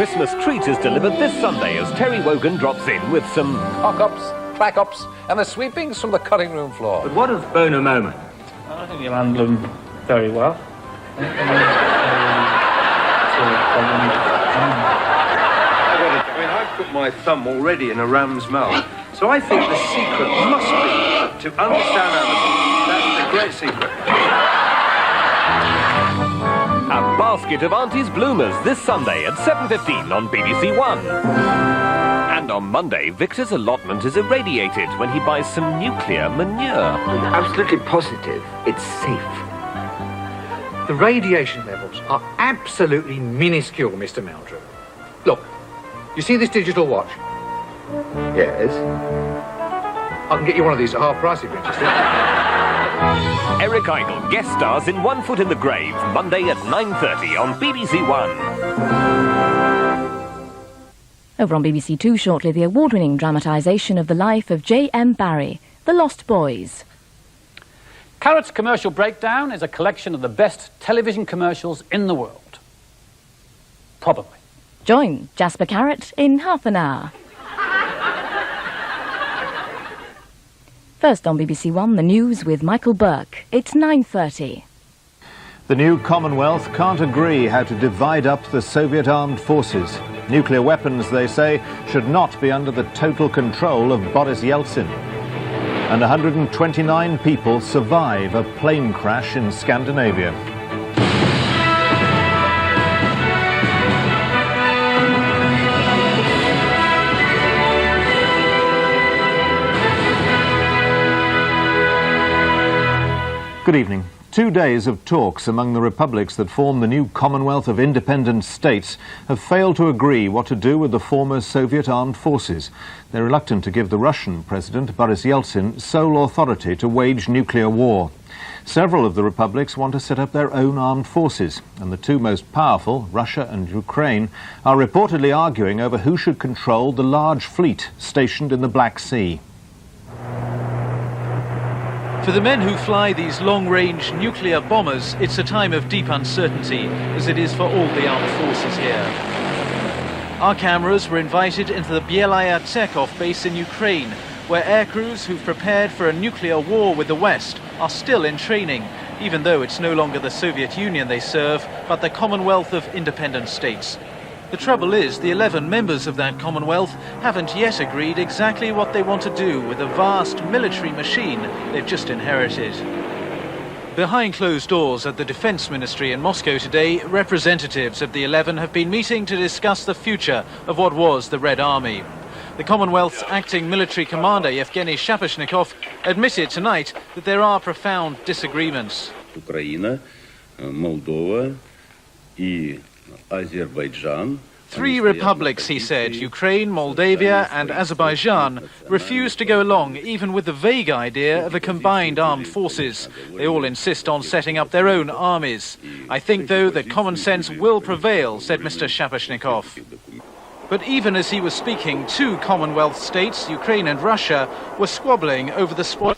Christmas treat is delivered this Sunday as Terry Wogan drops in with some cock-ups, crack-ups and the sweepings from the cutting room floor. But what of Boner Moment? I think you'll handle them very well. I've put my thumb already in a ram's mouth, so I think the secret must be to understand animals. That's the great secret. A basket of Auntie's Bloomers this Sunday at 7:15 on BBC One. And on Monday, Victor's allotment is irradiated when he buys some nuclear manure. I'm absolutely positive it's safe. The radiation levels are absolutely minuscule, Mr. Meldrew. Look, you see this digital watch? Yes? I can get you one of these at half price if you're interested. Eric Idle guest stars in One Foot in the Grave, Monday at 9:30 on BBC One. Over on BBC Two shortly, the award-winning dramatisation of the life of J.M. Barrie, The Lost Boys. Carrot's Commercial Breakdown is a collection of the best television commercials in the world. Probably. Join Jasper Carrot in half an hour. First on BBC One, the news with Michael Burke. It's 9:30. The new Commonwealth can't agree how to divide up the Soviet armed forces. Nuclear weapons, they say, should not be under the total control of Boris Yeltsin. And 129 people survive a plane crash in Scandinavia. Good evening. 2 days of talks among the republics that form the new Commonwealth of Independent States have failed to agree what to do with the former Soviet armed forces. They're reluctant to give the Russian President, Boris Yeltsin, sole authority to wage nuclear war. Several of the republics want to set up their own armed forces, and the two most powerful, Russia and Ukraine, are reportedly arguing over who should control the large fleet stationed in the Black Sea. For the men who fly these long-range nuclear bombers, it's a time of deep uncertainty, as it is for all the armed forces here. Our cameras were invited into the Bielaya-Tsekov base in Ukraine, where aircrews who've prepared for a nuclear war with the West are still in training, even though it's no longer the Soviet Union they serve, but the Commonwealth of Independent States. The trouble is, the 11 members of that Commonwealth haven't yet agreed exactly what they want to do with the vast military machine they've just inherited. Behind closed doors at the Defence Ministry in Moscow today, representatives of the 11 have been meeting to discuss the future of what was the Red Army. The Commonwealth's acting military commander, Yevgeny Shapashnikov, admitted tonight that there are profound disagreements. Ukraine, Moldova and Azerbaijan. Three republics, he said, Ukraine, Moldavia and Azerbaijan, refused to go along even with the vague idea of a combined armed forces. They all insist on setting up their own armies. I think, though, that common sense will prevail, said Mr. Shapashnikov. But even as he was speaking, two Commonwealth states, Ukraine and Russia, were squabbling over the spoil.